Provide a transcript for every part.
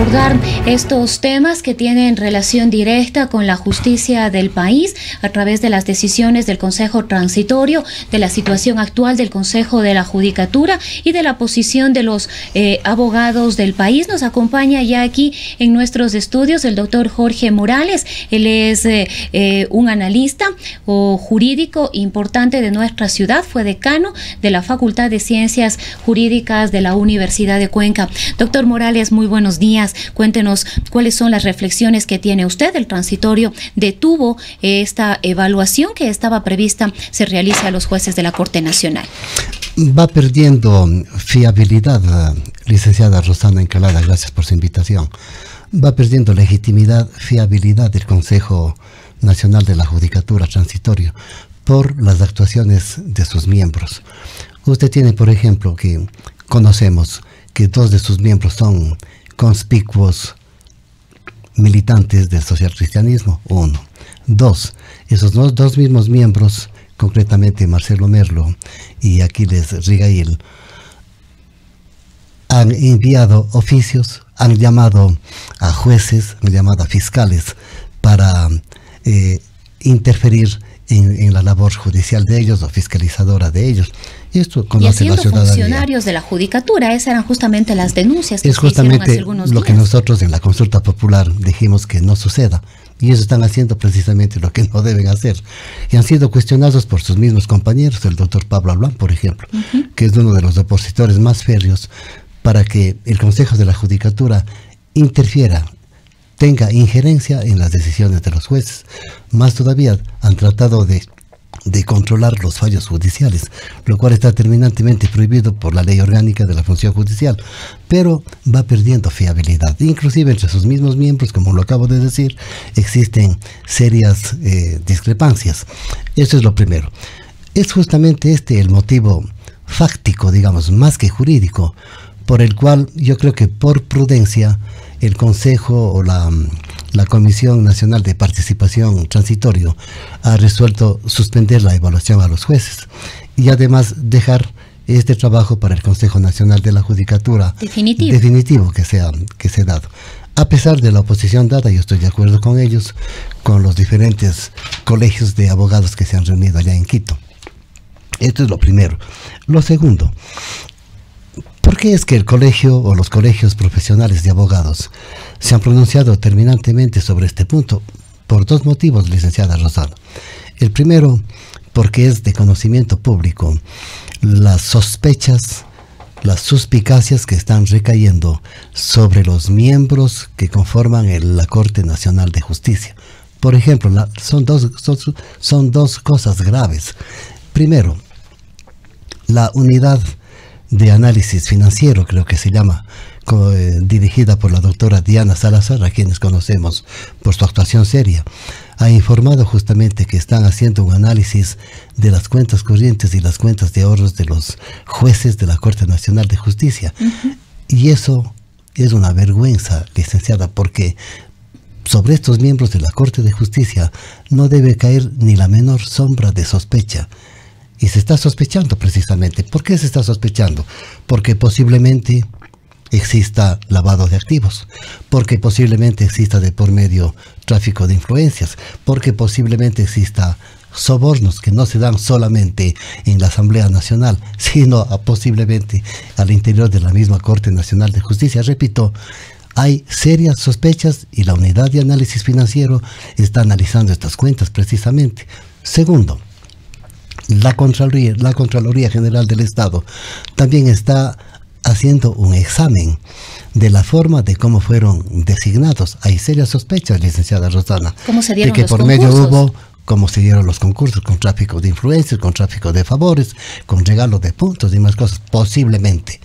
abordar estos temas que tienen relación directa con la justicia del país a través de las decisiones del Consejo Transitorio, de la situación actual del Consejo de la Judicatura y de la posición de los abogados del país. Nos acompaña ya aquí en nuestros estudios el doctor Jorge Morales. Él es un analista jurídico importante de nuestra ciudad, fue decano de la Facultad de Ciencias Jurídicas de la Universidad de Cuenca. Doctor Morales, muy buenos días. Cuéntenos cuáles son las reflexiones que tiene usted. El transitorio detuvo esta evaluación que estaba prevista se realice a los jueces de la Corte Nacional. Va perdiendo fiabilidad, licenciada Rosana Encalada, gracias por su invitación. Va perdiendo legitimidad, fiabilidad del Consejo Nacional de la Judicatura Transitorio por las actuaciones de sus miembros. Usted tiene, por ejemplo, que conocemos que dos de sus miembros son conspicuos militantes del socialcristianismo, uno. Dos, esos dos mismos miembros, concretamente Marcelo Merlo y Aquiles Rigail, han enviado oficios, han llamado a jueces, han llamado a fiscales para interferir en la labor judicial de ellos o fiscalizadora de ellos. Esto conoce la ciudadanía. Funcionarios de la judicatura, esas eran justamente las denuncias que es se hicieron hace justamente algunos lo días. que nosotros en la consulta popular dijimos que no suceda, y ellos están haciendo precisamente lo que no deben hacer, y han sido cuestionados por sus mismos compañeros, el doctor Pablo Albán, por ejemplo, que es uno de los opositores más férreos para que el Consejo de la Judicatura interfiera, tenga injerencia en las decisiones de los jueces. Más todavía, han tratado de controlar los fallos judiciales, lo cual está terminantemente prohibido por la Ley Orgánica de la Función Judicial, pero va perdiendo fiabilidad. Inclusive entre sus mismos miembros, como lo acabo de decir, existen serias discrepancias. Eso es lo primero. Es justamente este el motivo fáctico, digamos, más que jurídico, por el cual yo creo que por prudencia el Consejo o la Comisión Nacional de Participación Transitorio ha resuelto suspender la evaluación a los jueces y además dejar este trabajo para el Consejo Nacional de la Judicatura definitivo que se ha dado. A pesar de la oposición dada, yo estoy de acuerdo con ellos, con los diferentes colegios de abogados que se han reunido allá en Quito. Esto es lo primero. Lo segundo, ¿por qué es que el colegio o los colegios profesionales de abogados se han pronunciado terminantemente sobre este punto? Por dos motivos, licenciada Rosana. El primero, porque es de conocimiento público las sospechas, las suspicacias que están recayendo sobre los miembros que conforman la Corte Nacional de Justicia. Por ejemplo, son dos cosas graves. Primero, la unidad de análisis financiero, creo que se llama, dirigida por la doctora Diana Salazar, a quienes conocemos por su actuación seria, ha informado justamente que están haciendo un análisis de las cuentas corrientes y las cuentas de ahorros de los jueces de la Corte Nacional de Justicia. Y eso es una vergüenza, licenciada, porque sobre estos miembros de la Corte de Justicia no debe caer ni la menor sombra de sospecha. Y se está sospechando precisamente. ¿Por qué se está sospechando? Porque posiblemente exista lavado de activos, porque posiblemente exista de por medio tráfico de influencias, porque posiblemente exista sobornos que no se dan solamente en la Asamblea Nacional, sino posiblemente al interior de la misma Corte Nacional de Justicia. Repito, hay serias sospechas y la unidad de análisis financiero está analizando estas cuentas precisamente. Segundo, la Contraloría General del Estado también está haciendo un examen de la forma de cómo fueron designados. Hay serias sospechas, licenciada Rosana, ¿cómo se dieron de que los por concursos? medio hubo, cómo se dieron los concursos, con tráfico de influencias, con tráfico de favores, con regalo de puntos y más cosas, posiblemente.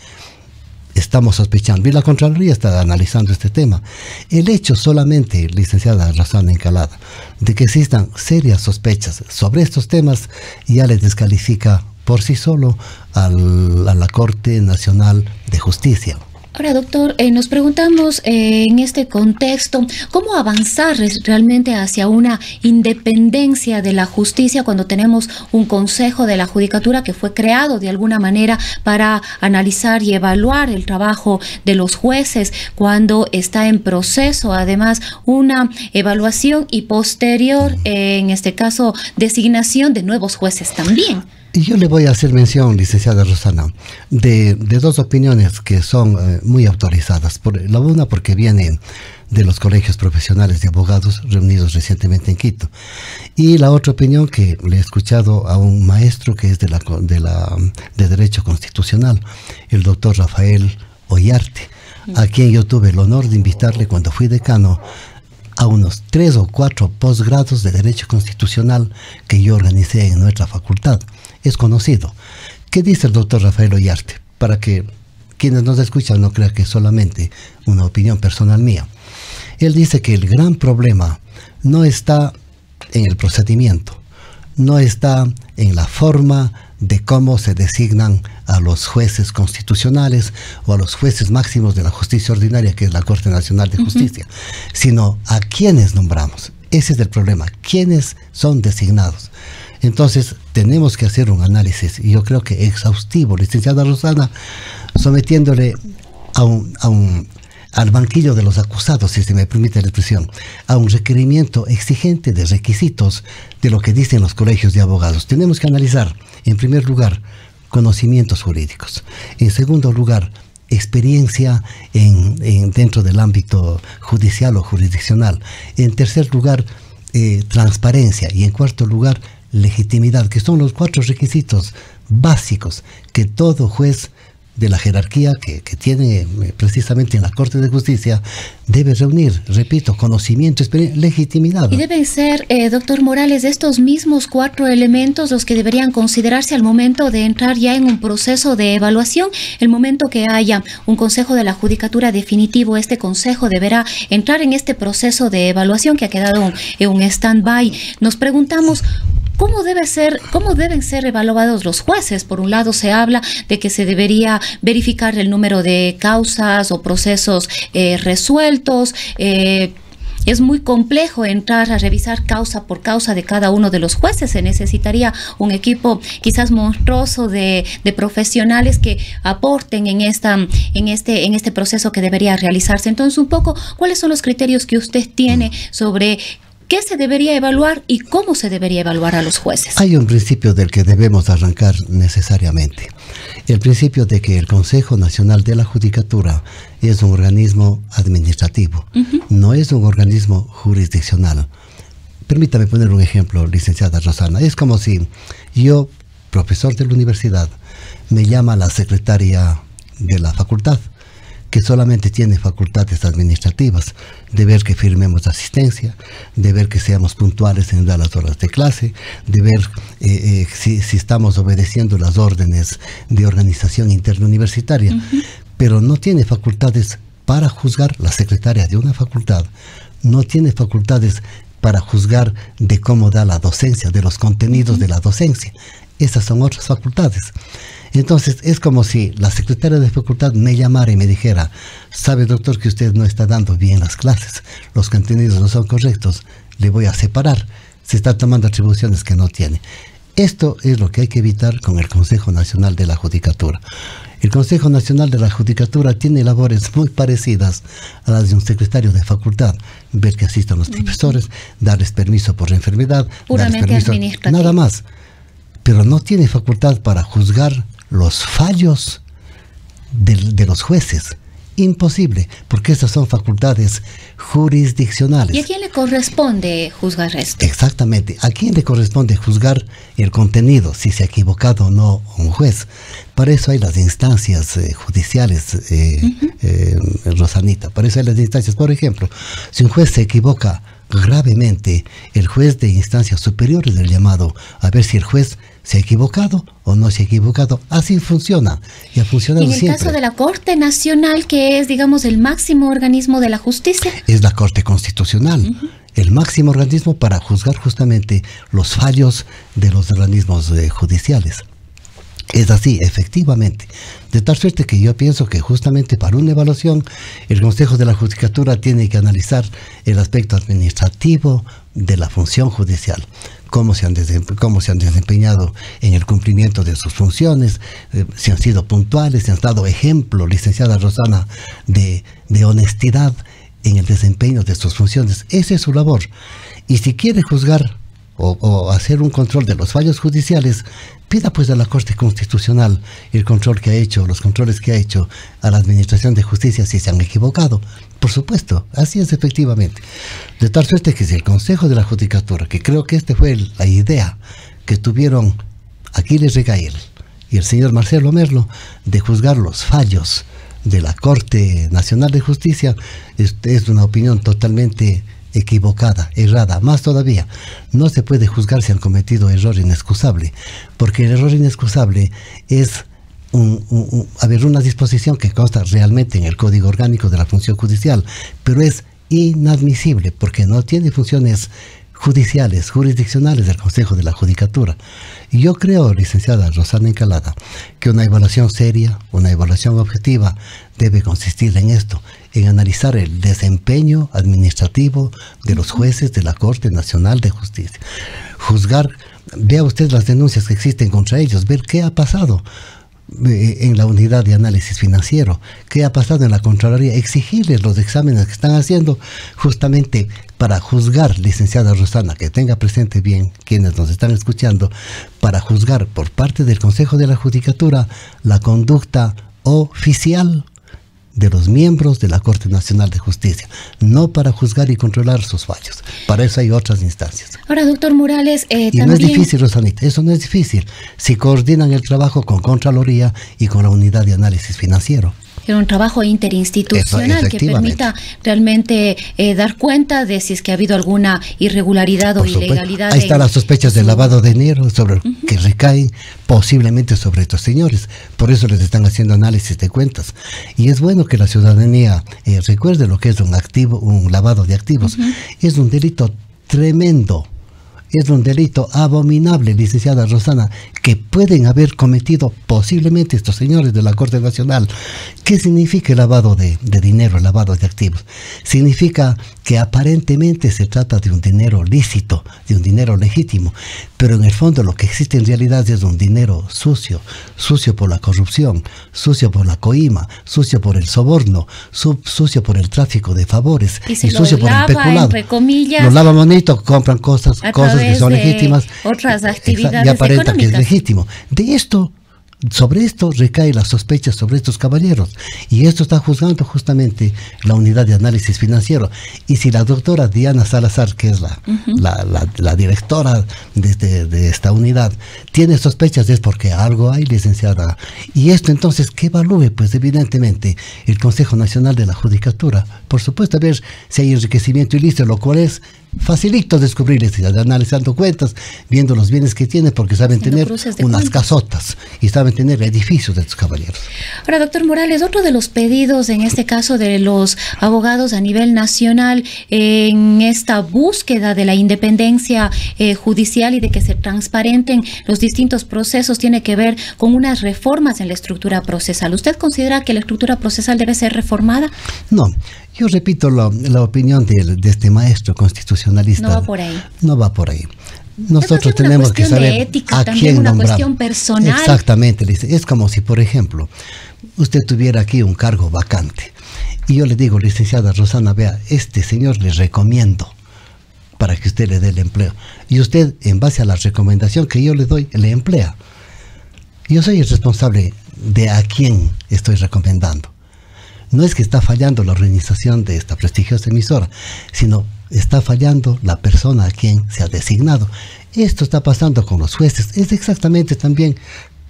Estamos sospechando, y la Contraloría está analizando este tema. El hecho solamente, licenciada Rosana Encalada, de que existan serias sospechas sobre estos temas ya les descalifica por sí solo a la Corte Nacional de Justicia. Ahora, doctor, nos preguntamos en este contexto, ¿cómo avanzar realmente hacia una independencia de la justicia cuando tenemos un Consejo de la Judicatura que fue creado de alguna manera para analizar y evaluar el trabajo de los jueces, cuando está en proceso además una evaluación y posterior, en este caso, designación de nuevos jueces también? Yo le voy a hacer mención, licenciada Rosana, de dos opiniones que son muy autorizadas. La una porque viene de los colegios profesionales de abogados reunidos recientemente en Quito. Y la otra opinión que le he escuchado a un maestro que es de Derecho Constitucional, el doctor Rafael Ollarte, a quien yo tuve el honor de invitarle cuando fui decano a unos 3 o 4 posgrados de Derecho Constitucional que yo organicé en nuestra facultad. Es conocido. ¿Qué dice el doctor Rafael Ollarte? Para que quienes nos escuchan no crean que es solamente una opinión personal mía. Él dice que el gran problema no está en el procedimiento, no está en la forma de cómo se designan a los jueces constitucionales o a los jueces máximos de la justicia ordinaria, que es la Corte Nacional de Justicia, sino a quienes nombramos. Ese es el problema, quiénes son designados. Entonces, tenemos que hacer un análisis, y yo creo que exhaustivo, licenciada Rosana, sometiéndole al banquillo de los acusados, si se me permite la expresión, a un requerimiento exigente de requisitos de lo que dicen los colegios de abogados. Tenemos que analizar, en primer lugar, conocimientos jurídicos. En segundo lugar, experiencia dentro del ámbito judicial o jurisdiccional. En tercer lugar, transparencia. Y en cuarto lugar, legitimidad, que son los 4 requisitos básicos que todo juez de la jerarquía que tiene precisamente en la Corte de Justicia debe reunir, repito, conocimiento, experiencia, legitimidad. Y deben ser, doctor Morales, estos mismos 4 elementos los que deberían considerarse al momento de entrar ya en un proceso de evaluación. El momento que haya un Consejo de la Judicatura definitivo, este Consejo deberá entrar en este proceso de evaluación que ha quedado en un stand-by. Nos preguntamos, ¿cómo deben ser evaluados los jueces? Por un lado se habla de que se debería verificar el número de causas o procesos resueltos. Es muy complejo entrar a revisar causa por causa de cada uno de los jueces. Se necesitaría un equipo quizás monstruoso de profesionales que aporten en este proceso que debería realizarse. Entonces, un poco, ¿cuáles son los criterios que usted tiene sobre qué se debería evaluar y cómo se debería evaluar a los jueces? Hay un principio del que debemos arrancar necesariamente. El principio de que el Consejo Nacional de la Judicatura es un organismo administrativo, no es un organismo jurisdiccional. Permítame poner un ejemplo, licenciada Rosana. Es como si yo, profesor de la universidad, me llama la secretaria de la facultad, que solamente tiene facultades administrativas, de ver que firmemos asistencia, de ver que seamos puntuales en las horas de clase, de ver si estamos obedeciendo las órdenes de organización interuniversitaria, pero no tiene facultades para juzgar. La secretaria de una facultad no tiene facultades para juzgar de cómo da la docencia, de los contenidos de la docencia. Esas son otras facultades. Entonces, es como si la secretaria de facultad me llamara y me dijera: sabe, doctor, que usted no está dando bien las clases, los contenidos no son correctos, le voy a separar, se está tomando atribuciones que no tiene. Esto es lo que hay que evitar con el Consejo Nacional de la Judicatura. El Consejo Nacional de la Judicatura tiene labores muy parecidas a las de un secretario de facultad: ver que asistan los profesores, darles permiso por enfermedad, puramente darles permiso, administrativo. nada más. Pero no tiene facultad para juzgar los fallos de los jueces. Imposible, porque esas son facultades jurisdiccionales. ¿Y a quién le corresponde juzgar esto? Exactamente, ¿a quién le corresponde juzgar el contenido, si se ha equivocado o no un juez? Para eso hay las instancias judiciales, Rosanita, para eso hay las instancias. Por ejemplo, si un juez se equivoca gravemente, el juez de instancias superiores del llamado a ver si el juez se ha equivocado o no se ha equivocado. Así funciona y ha funcionado siempre. Y en el caso de la Corte Nacional, que es, digamos, el máximo organismo de la justicia, es la Corte Constitucional, el máximo organismo para juzgar justamente los fallos de los organismos judiciales. Es así, efectivamente. De tal suerte que yo pienso que justamente para una evaluación, el Consejo de la Judicatura tiene que analizar el aspecto administrativo de la función judicial. Cómo se han desempeñado en el cumplimiento de sus funciones, si han sido puntuales, si han dado ejemplo, licenciada Rosana, de honestidad en el desempeño de sus funciones. Esa es su labor. Y si quiere juzgar o hacer un control de los fallos judiciales, pida pues a la Corte Constitucional el control que ha hecho, los controles que ha hecho a la Administración de Justicia si se han equivocado. Por supuesto, así es efectivamente. De tal suerte que si el Consejo de la Judicatura, que creo que esta fue la idea que tuvieron Aquiles Regael y el señor Marcelo Merlo, de juzgar los fallos de la Corte Nacional de Justicia, es una opinión totalmente equivocada, errada. Más todavía, no se puede juzgar si han cometido error inexcusable, porque el error inexcusable es una disposición que consta realmente en el Código Orgánico de la Función Judicial, pero es inadmisible porque no tiene funciones judiciales, jurisdiccionales del Consejo de la Judicatura. Y yo creo, licenciada Rosana Encalada, que una evaluación seria, una evaluación objetiva debe consistir en esto, en analizar el desempeño administrativo de los jueces de la Corte Nacional de Justicia. Juzgar, vea usted las denuncias que existen contra ellos, ver qué ha pasado en la unidad de análisis financiero, qué ha pasado en la Contraloría, exigirles los exámenes que están haciendo justamente para juzgar, licenciada Rosana, que tenga presente bien quienes nos están escuchando, para juzgar por parte del Consejo de la Judicatura la conducta oficial de los miembros de la Corte Nacional de Justicia, no para juzgar y controlar sus fallos. Para eso hay otras instancias. Ahora, doctor Morales, y también... no es difícil, Rosanita, eso no es difícil, si coordinan el trabajo con Contraloría y con la unidad de análisis financiero. Era un trabajo interinstitucional que permita realmente dar cuenta de si es que ha habido alguna irregularidad o ilegalidad. Ahí están las sospechas de lavado de dinero que recaen posiblemente sobre estos señores. Por eso les están haciendo análisis de cuentas. Y es bueno que la ciudadanía recuerde lo que es un lavado de activos. Es un delito tremendo. Es un delito abominable, licenciada Rosana, que pueden haber cometido posiblemente estos señores de la Corte Nacional. ¿Qué significa el lavado de dinero, el lavado de activos? Significa que aparentemente se trata de un dinero lícito, de un dinero legítimo, pero en el fondo lo que existe en realidad es un dinero sucio, sucio por la corrupción, sucio por la coima, sucio por el soborno, sucio por el tráfico de favores y sucio por el peculado. Entre comillas, lo lavan bonito, compran cosas que son legítimas, otras actividades y aparenta económicas. que es legítimo. Sobre esto recae la sospecha sobre estos caballeros, y esto está juzgando justamente la unidad de análisis financiero. Y si la doctora Diana Salazar, que es la directora de esta unidad, tiene sospechas, es porque algo hay, licenciada. Y esto entonces que evalúe, pues evidentemente, el Consejo Nacional de la Judicatura, por supuesto, a ver si hay enriquecimiento ilícito, lo cual es facilito descubrirles, analizando cuentas, viendo los bienes que tienen, porque saben tener unas casotas y saben tener edificios de estos caballeros. Ahora, doctor Morales, otro de los pedidos en este caso de los abogados a nivel nacional en esta búsqueda de la independencia judicial y de que se transparenten los distintos procesos tiene que ver con unas reformas en la estructura procesal. ¿Usted considera que la estructura procesal debe ser reformada? No. Yo repito la opinión de este maestro constitucionalista. No va por ahí. No va por ahí. Nosotros tenemos que saber ética, a quién una nombramos. Cuestión personal. Exactamente. Es como si, por ejemplo, usted tuviera aquí un cargo vacante. Y yo le digo, licenciada Rosana, vea, este señor le recomiendo para que usted le dé el empleo. Y usted, en base a la recomendación que yo le doy, le emplea. Yo soy el responsable de a quién estoy recomendando. No es que está fallando la organización de esta prestigiosa emisora, sino está fallando la persona a quien se ha designado. Esto está pasando con los jueces. Es exactamente también,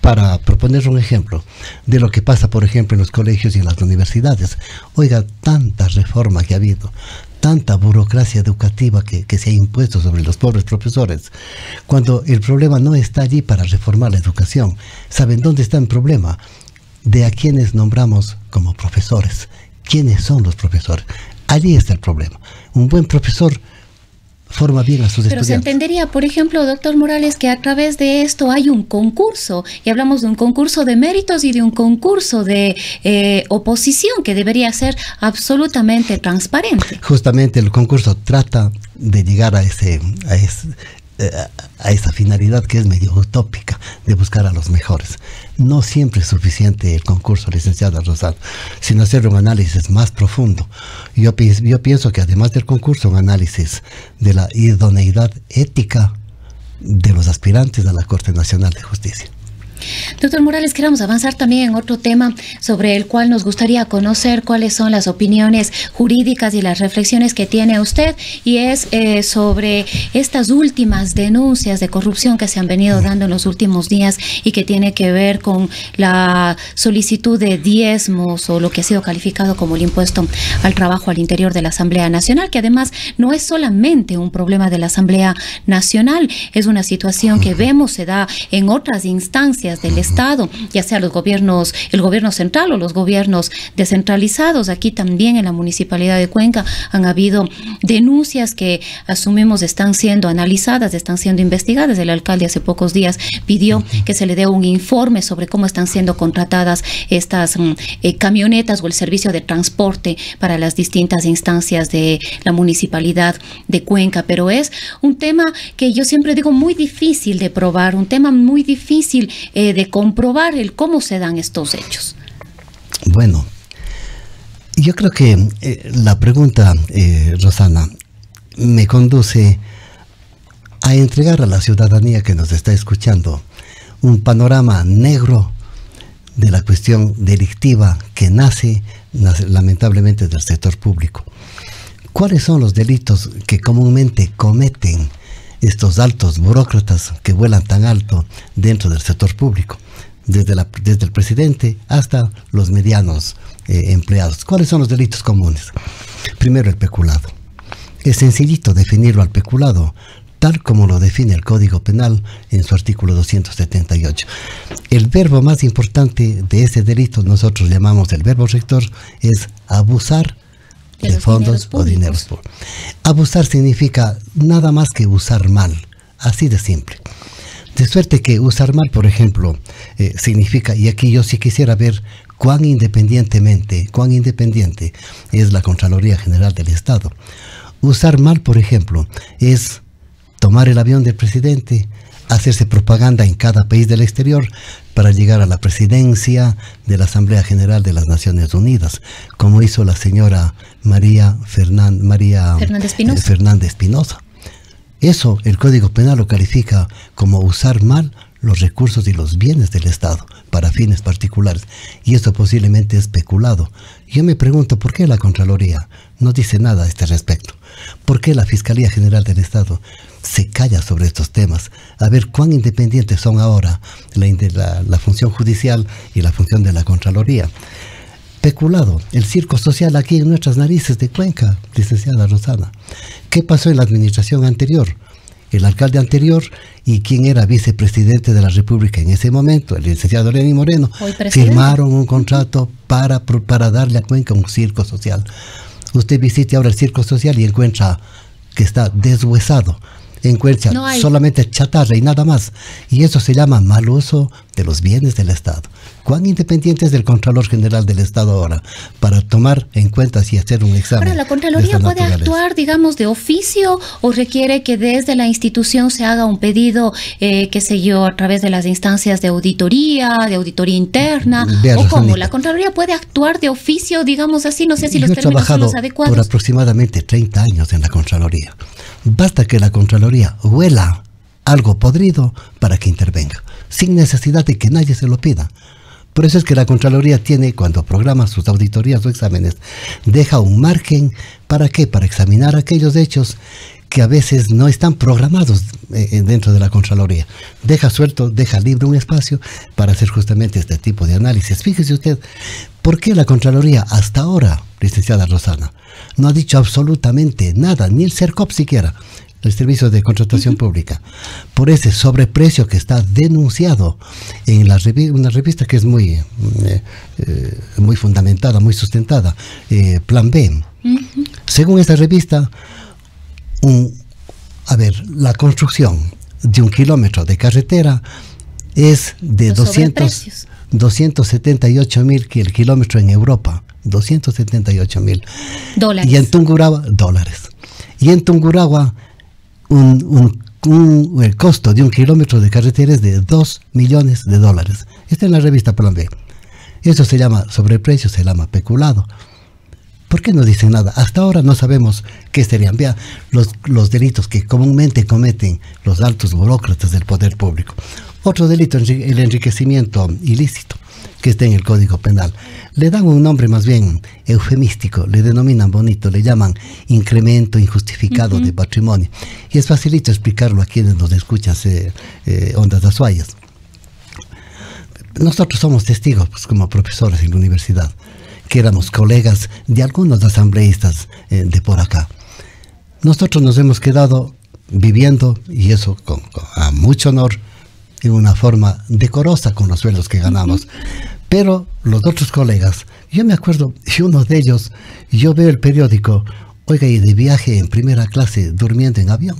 para proponer un ejemplo, de lo que pasa, por ejemplo, en los colegios y en las universidades. Oiga, tanta reforma que ha habido, tanta burocracia educativa que se ha impuesto sobre los pobres profesores, cuando el problema no está allí para reformar la educación. ¿Saben dónde está el problema? De a quienes nombramos como profesores. ¿Quiénes son los profesores? Allí está el problema. Un buen profesor forma bien a sus estudiantes. Pero se entendería, por ejemplo, doctor Morales, que a través de esto hay un concurso, y hablamos de un concurso de méritos y de un concurso de oposición que debería ser absolutamente transparente. Justamente el concurso trata de llegar a esa finalidad que es medio utópica, de buscar a los mejores. No siempre es suficiente el concurso, licenciada Rosana, sino hacer un análisis más profundo. Yo pienso que además del concurso, un análisis de la idoneidad ética de los aspirantes a la Corte Nacional de Justicia. Doctor Morales, queremos avanzar también en otro tema sobre el cual nos gustaría conocer cuáles son las opiniones jurídicas y las reflexiones que tiene usted, y es sobre estas últimas denuncias de corrupción que se han venido dando en los últimos días y que tiene que ver con la solicitud de diezmos o lo que ha sido calificado como el impuesto al trabajo al interior de la Asamblea Nacional, que además no es solamente un problema de la Asamblea Nacional, es una situación que vemos se da en otras instancias del Estado, ya sea los gobiernos, el gobierno central o los gobiernos descentralizados. Aquí también en la Municipalidad de Cuenca han habido denuncias que asumimos están siendo analizadas, están siendo investigadas. El alcalde hace pocos días pidió que se le dé un informe sobre cómo están siendo contratadas estas camionetas o el servicio de transporte para las distintas instancias de la Municipalidad de Cuenca. Pero es un tema que yo siempre digo muy difícil de probar, un tema muy difícil de comprobar el cómo se dan estos hechos. Bueno, yo creo que la pregunta, Rosana, me conduce a entregar a la ciudadanía que nos está escuchando un panorama negro de la cuestión delictiva que nace lamentablemente del sector público. ¿Cuáles son los delitos que comúnmente cometen estos altos burócratas que vuelan tan alto dentro del sector público, desde el presidente hasta los medianos empleados? ¿Cuáles son los delitos comunes? Primero, el peculado. Es sencillito definirlo al peculado, tal como lo define el Código Penal en su artículo 278. El verbo más importante de ese delito, nosotros llamamos el verbo rector, es abusar de fondos o dineros públicos. Abusar significa nada más que usar mal, así de simple. De suerte que usar mal, por ejemplo, significa, y aquí yo sí quisiera ver cuán independiente es la Contraloría General del Estado. Usar mal, por ejemplo, es tomar el avión del presidente, hacerse propaganda en cada país del exterior para llegar a la presidencia de la Asamblea General de las Naciones Unidas, como hizo la señora Fernández Espinosa. Eso el Código Penal lo califica como usar mal los recursos y los bienes del Estado para fines particulares, y eso posiblemente es peculado. Yo me pregunto por qué la Contraloría no dice nada a este respecto. ¿Por qué la Fiscalía General del Estado se calla sobre estos temas? A ver cuán independientes son ahora la función judicial y la función de la Contraloría. Peculado, el circo social aquí en nuestras narices de Cuenca, licenciada Rosana. ¿Qué pasó en la administración anterior? El alcalde anterior y quien era vicepresidente de la República en ese momento, el licenciado Lenín Moreno, firmaron un contrato para darle a Cuenca un circo social. Usted visite ahora el circo social y encuentra que está deshuesado, encuentra solamente chatarra y nada más. Y eso se llama mal uso de los bienes del Estado. ¿Cuán independiente es el Contralor General del Estado ahora para tomar en cuenta y hacer un examen? Ahora, ¿la Contraloría puede actuar, digamos, de oficio o requiere que desde la institución se haga un pedido, qué sé yo, a través de las instancias de auditoría interna? ¿O cómo? ¿La Contraloría puede actuar de oficio, digamos así? No sé si los términos son los adecuados. Yo he trabajado por aproximadamente 30 años en la Contraloría. Basta que la Contraloría huela algo podrido para que intervenga, sin necesidad de que nadie se lo pida. Por eso es que la Contraloría tiene, cuando programa sus auditorías o exámenes, deja un margen, ¿para qué? Para examinar aquellos hechos que a veces no están programados dentro de la Contraloría. Deja suelto, deja libre un espacio para hacer justamente este tipo de análisis. Fíjese usted, ¿por qué la Contraloría hasta ahora, licenciada Rosana, no ha dicho absolutamente nada, ni el CERCOP siquiera, el Servicio de Contratación Pública, por ese sobreprecio que está denunciado en una revista que es muy fundamentada, muy sustentada, Plan B? Según esta revista, un la construcción de 1 kilómetro de carretera es de 278.000 el kilómetro en Europa, 278.000 dólares. Y en Tungurahua, dólares. Y en Tungurahua, el costo de 1 kilómetro de carretera es de $2 millones. Está en la revista Plan B. Eso se llama sobreprecio, se llama peculado. ¿Por qué no dicen nada? Hasta ahora no sabemos qué serían los delitos que comúnmente cometen los altos burócratas del poder público. Otro delito, el enriquecimiento ilícito, que está en el Código Penal. Le dan un nombre más bien eufemístico, le denominan bonito, le llaman incremento injustificado de patrimonio. Y es facilito explicarlo a quienes nos escuchan, Ondas Azuayas. Nosotros somos testigos, pues, como profesores en la universidad, que éramos colegas de algunos asambleístas de por acá. Nosotros nos hemos quedado viviendo, y eso a mucho honor, de una forma decorosa con los sueldos que ganamos. Pero los otros colegas, yo me acuerdo, y uno de ellos, yo veo el periódico, oiga, y de viaje en primera clase, durmiendo en avión.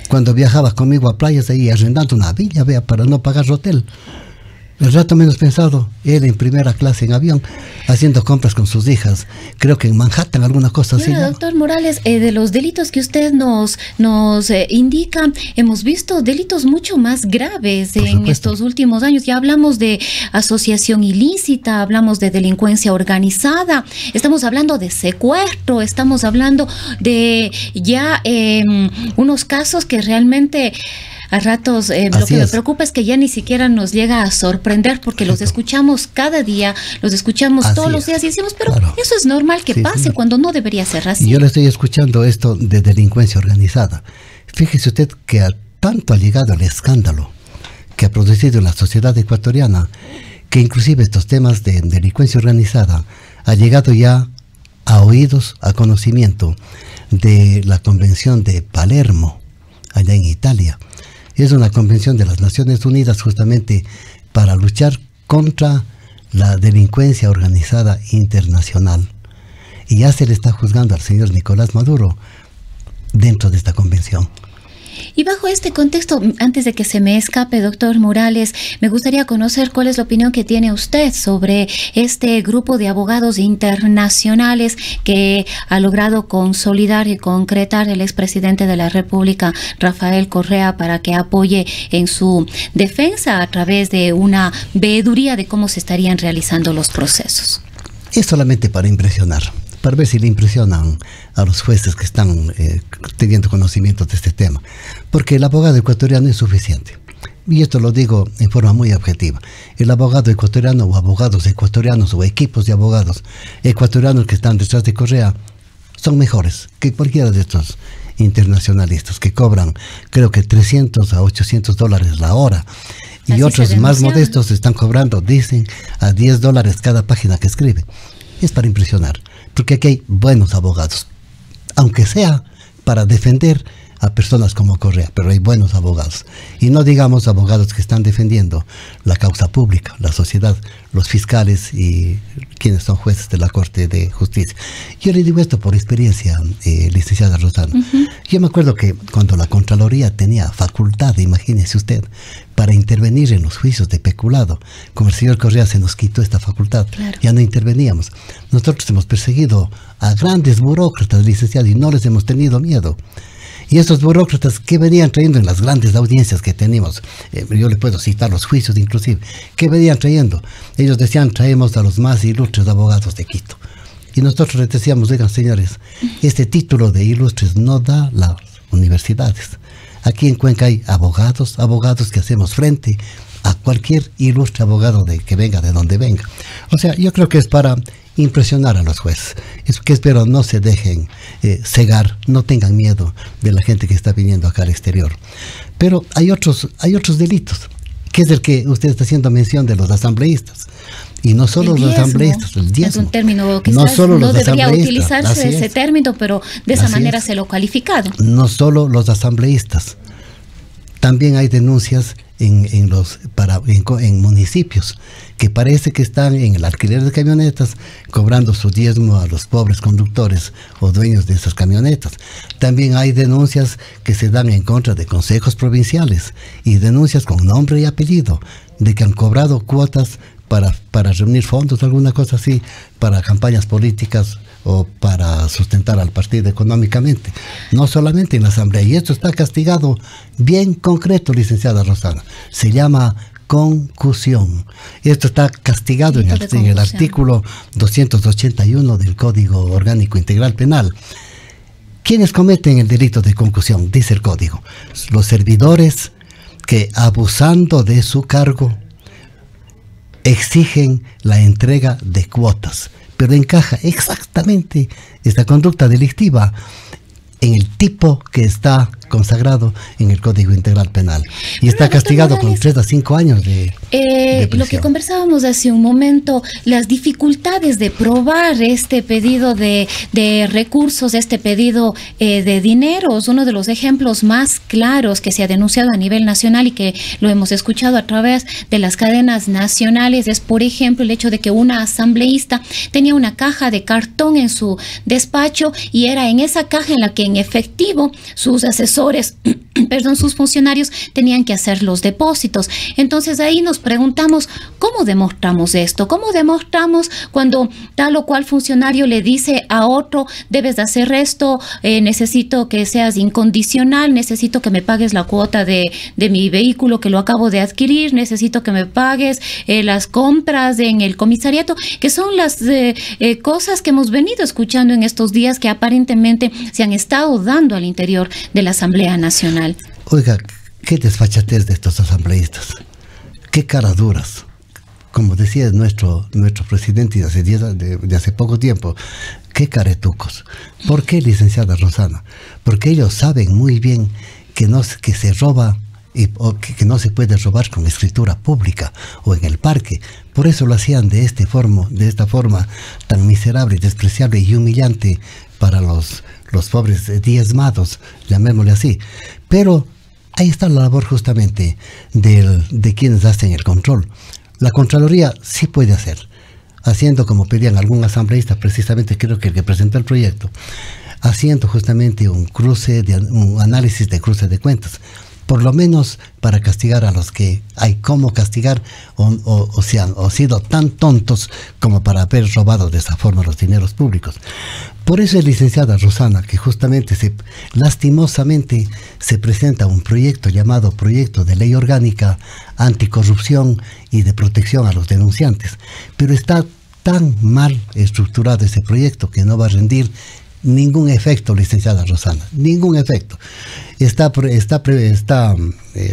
Cuando viajaba conmigo a playas ahí, arrendando una villa, vea, para no pagar hotel. El rato menos pensado, él en primera clase en avión, haciendo compras con sus hijas, creo que en Manhattan, alguna cosa así. Doctor Morales, de los delitos que usted nos indica, hemos visto delitos mucho más graves en estos últimos años. Ya hablamos de asociación ilícita, hablamos de delincuencia organizada, estamos hablando de secuestro, estamos hablando de ya unos casos que realmente... A ratos lo que me preocupa es que ya ni siquiera nos llega a sorprender porque los escuchamos cada día, los escuchamos todos los días y decimos, pero eso es normal que pase cuando no debería ser así. Yo le estoy escuchando esto de delincuencia organizada. Fíjese usted que tanto ha llegado el escándalo que ha producido en la sociedad ecuatoriana, que inclusive estos temas de delincuencia organizada ha llegado ya a oídos, a conocimiento de la Convención de Palermo, allá en Italia. Es una convención de las Naciones Unidas justamente para luchar contra la delincuencia organizada internacional. Y ya se le está juzgando al señor Nicolás Maduro dentro de esta convención. Y bajo este contexto, antes de que se me escape, doctor Morales, me gustaría conocer cuál es la opinión que tiene usted sobre este grupo de abogados internacionales que ha logrado consolidar y concretar el expresidente de la República, Rafael Correa, para que apoye en su defensa a través de una veeduría de cómo se estarían realizando los procesos. Es solamente para impresionar, para ver si le impresionan a los jueces que están teniendo conocimiento de este tema. Porque el abogado ecuatoriano es suficiente. Y esto lo digo en forma muy objetiva. El abogado ecuatoriano o abogados ecuatorianos o equipos de abogados ecuatorianos que están detrás de Correa son mejores que cualquiera de estos internacionalistas que cobran, creo que $300 a $800 la hora. Y así otros más modestos están cobrando, dicen, a $10 cada página que escribe. Es para impresionar. Porque aquí hay buenos abogados, aunque sea para defender a personas como Correa, pero hay buenos abogados. Y no digamos abogados que están defendiendo la causa pública, la sociedad, los fiscales y quienes son jueces de la Corte de Justicia. Yo le digo esto por experiencia, licenciada Rosana. Yo me acuerdo que cuando la Contraloría tenía facultad, imagínese usted, para intervenir en los juicios de peculado, como el señor Correa se nos quitó esta facultad, ya no interveníamos. Nosotros hemos perseguido a grandes burócratas, licenciados, y no les hemos tenido miedo. Y estos burócratas que venían trayendo en las grandes audiencias que tenemos, yo le puedo citar los juicios inclusive, ¿qué venían trayendo? Ellos decían, traemos a los más ilustres abogados de Quito. Y nosotros les decíamos, oigan señores, este título de ilustres no da las universidades. Aquí en Cuenca hay abogados que hacemos frente a cualquier ilustre abogado que venga de donde venga. O sea, yo creo que es para impresionar a los jueces. Es que espero no se dejen cegar, no tengan miedo de la gente que está viniendo acá al exterior. Pero hay otros delitos, que es el que usted está haciendo mención de los asambleístas. Y no solo los asambleístas, el diezmo. Es un término que no debería utilizarse ese término, pero de esa manera se lo ha calificado. No solo los asambleístas, También hay denuncias en municipios que parece que están en el alquiler de camionetas cobrando su diezmo a los pobres conductores o dueños de esas camionetas. También hay denuncias que se dan en contra de consejos provinciales y denuncias con nombre y apellido de que han cobrado cuotas para reunir fondos, alguna cosa así, para campañas políticas o para sustentar al partido económicamente, no solamente en la Asamblea. Y esto está castigado bien concreto, licenciada Rosana. Se llama concusión. Esto está castigado en el artículo 281 del Código Orgánico Integral Penal. ¿Quiénes cometen el delito de concusión? Dice el Código: los servidores que, abusando de su cargo, exigen la entrega de cuotas. Pero encaja exactamente esta conducta delictiva en el tipo que está consagrado en el Código Integral Penal. Y está castigado con 3 a 5 años de prisión. Lo que conversábamos hace un momento, las dificultades de probar este pedido de recursos, este pedido de dineros. Uno de los ejemplos más claros que se ha denunciado a nivel nacional y que lo hemos escuchado a través de las cadenas nacionales es, por ejemplo, el hecho de que una asambleísta tenía una caja de cartón en su despacho y era en esa caja en la que en efectivo sus asesores, sus funcionarios tenían que hacer los depósitos. Entonces ahí nos preguntamos, ¿cómo demostramos esto? ¿Cómo demostramos cuando tal o cual funcionario le dice a otro, debes de hacer esto, necesito que seas incondicional, necesito que me pagues la cuota de mi vehículo que lo acabo de adquirir, necesito que me pagues las compras en el comisariato, que son las cosas que hemos venido escuchando en estos días que aparentemente se han estado dando al interior de la Asamblea Nacional? Oiga, qué desfachatez de estos asambleístas, qué caras duras. Como decía nuestro presidente de hace poco tiempo, qué caretucos. ¿Por qué, licenciada Rosana? Porque ellos saben muy bien que se roba o que no se puede robar con escritura pública o en el parque. Por eso lo hacían de esta forma tan miserable, despreciable y humillante para los pobres diezmados, llamémosle así. Pero ahí está la labor justamente de quienes hacen el control. La Contraloría sí puede hacer, haciendo como pedían algún asambleísta, precisamente creo que el que presentó el proyecto, haciendo justamente un análisis de cruce de cuentas, por lo menos para castigar a los que hay como castigar o sido tan tontos como para haber robado de esa forma los dineros públicos. Por eso es, licenciada Rosana, que justamente lastimosamente se presenta un proyecto llamado Proyecto de Ley Orgánica Anticorrupción y de Protección a los Denunciantes. Pero está tan mal estructurado ese proyecto que no va a rendir ningún efecto, licenciada Rosana, ningún efecto. Está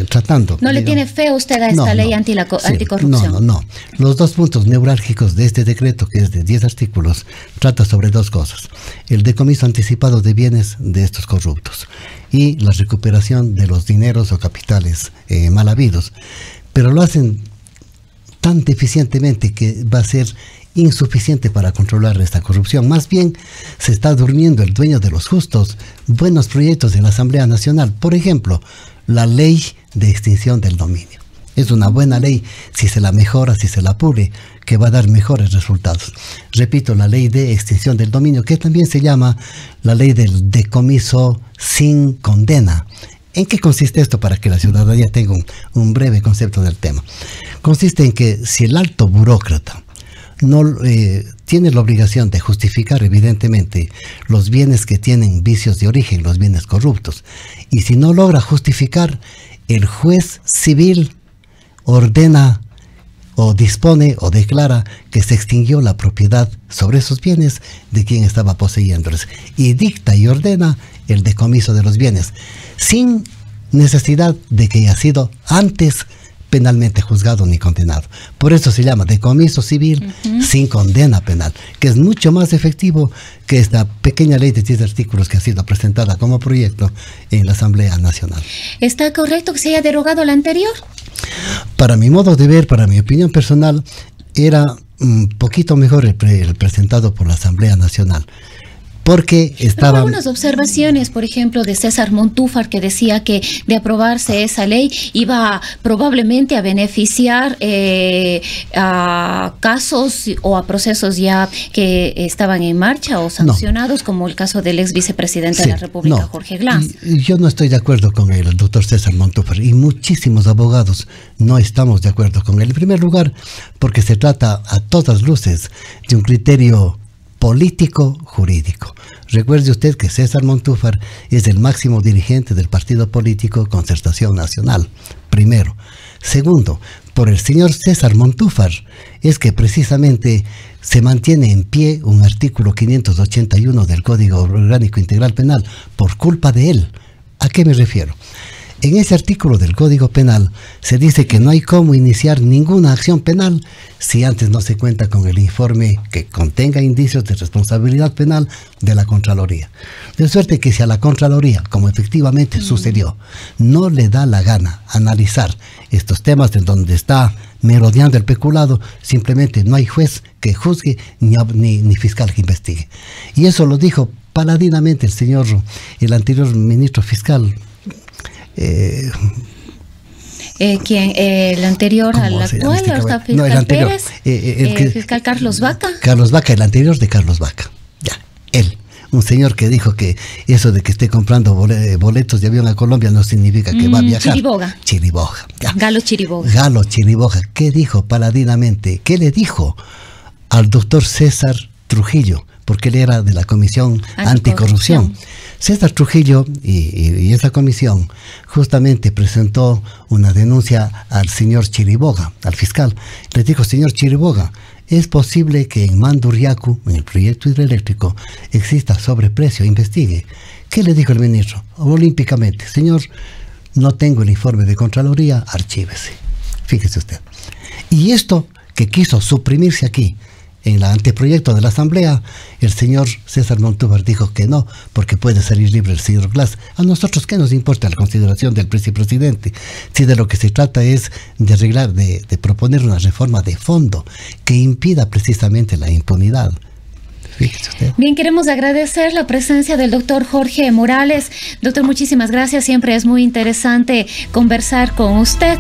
tratando. ¿No le tiene fe usted a esta ley anticorrupción? No. Los 2 puntos neurálgicos de este decreto, que es de 10 artículos, trata sobre 2 cosas: el decomiso anticipado de bienes de estos corruptos y la recuperación de los dineros o capitales mal habidos. Pero lo hacen tan deficientemente que va a ser insuficiente para controlar esta corrupción. Más bien se está durmiendo el dueño de los justos buenos proyectos de la Asamblea Nacional. Por ejemplo, la ley de extinción del dominio. Es una buena ley si se la mejora, si se la pule, que va a dar mejores resultados. Repito, la ley de extinción del dominio, que también se llama la ley del decomiso sin condena. ¿En qué consiste esto para que la ciudadanía tenga un breve concepto del tema? Consiste en que si el alto burócrata no tiene la obligación de justificar evidentemente los bienes que tienen vicios de origen, los bienes corruptos, y si no logra justificar, el juez civil ordena o dispone o declara que se extinguió la propiedad sobre esos bienes de quien estaba poseyéndolos, y dicta y ordena el decomiso de los bienes sin necesidad de que haya sido antes penalmente juzgado ni condenado. Por eso se llama decomiso civil sin condena penal, que es mucho más efectivo que esta pequeña ley de 10 artículos que ha sido presentada como proyecto en la Asamblea Nacional. ¿Está correcto que se haya derogado la anterior? Para mi modo de ver, para mi opinión personal, era un poquito mejor el presentado por la Asamblea Nacional. porque estaban... Hubo algunas observaciones, por ejemplo, de César Montúfar, que decía que de aprobarse esa ley iba probablemente a beneficiar a casos o a procesos ya que estaban en marcha o sancionados, como el caso del ex vicepresidente de la República, Jorge Glans. Yo no estoy de acuerdo con el doctor César Montúfar, y muchísimos abogados no estamos de acuerdo con él. En primer lugar, porque se trata a todas luces de un criterio político-jurídico. Recuerde usted que César Montúfar es el máximo dirigente del partido político Concertación Nacional, primero. Segundo, por el señor César Montúfar es que precisamente se mantiene en pie un artículo 581 del Código Orgánico Integral Penal, por culpa de él. ¿A qué me refiero? En ese artículo del Código Penal se dice que no hay cómo iniciar ninguna acción penal si antes no se cuenta con el informe que contenga indicios de responsabilidad penal de la Contraloría. De suerte que si a la Contraloría, como efectivamente sucedió, no le da la gana analizar estos temas en donde está merodeando el peculado, simplemente no hay juez que juzgue ni fiscal que investigue. Y eso lo dijo paladinamente el anterior ministro fiscal. ¿Quién? ¿El anterior al actual? No, el anterior. Pérez, el fiscal Carlos Vaca. Carlos Vaca, el anterior de Carlos Vaca. Ya, él. Un señor que dijo que eso de que esté comprando boletos de avión a Colombia no significa que va a viajar. Chiriboga. Ya. Galo Chiriboga. Galo Chiriboga. ¿Qué dijo paladinamente? ¿Qué le dijo al doctor César Trujillo? Porque él era de la Comisión Anticorrupción. César Trujillo y esa comisión justamente presentó una denuncia al señor Chiriboga, al fiscal. Le dijo: señor Chiriboga, ¿es posible que en Mandurriacu, en el proyecto hidroeléctrico, exista sobreprecio? Investigue. ¿Qué le dijo el ministro? Olímpicamente: señor, no tengo el informe de Contraloría, archívese. Fíjese usted. Y esto que quiso suprimirse aquí, en el anteproyecto de la Asamblea, el señor César Montúfar dijo que no, porque puede salir libre el señor Glans. A nosotros, ¿qué nos importa la consideración del vicepresidente? Si de lo que se trata es de arreglar, de proponer una reforma de fondo que impida precisamente la impunidad. Fíjese usted. Bien, queremos agradecer la presencia del doctor Jorge Morales. Doctor, muchísimas gracias. Siempre es muy interesante conversar con usted.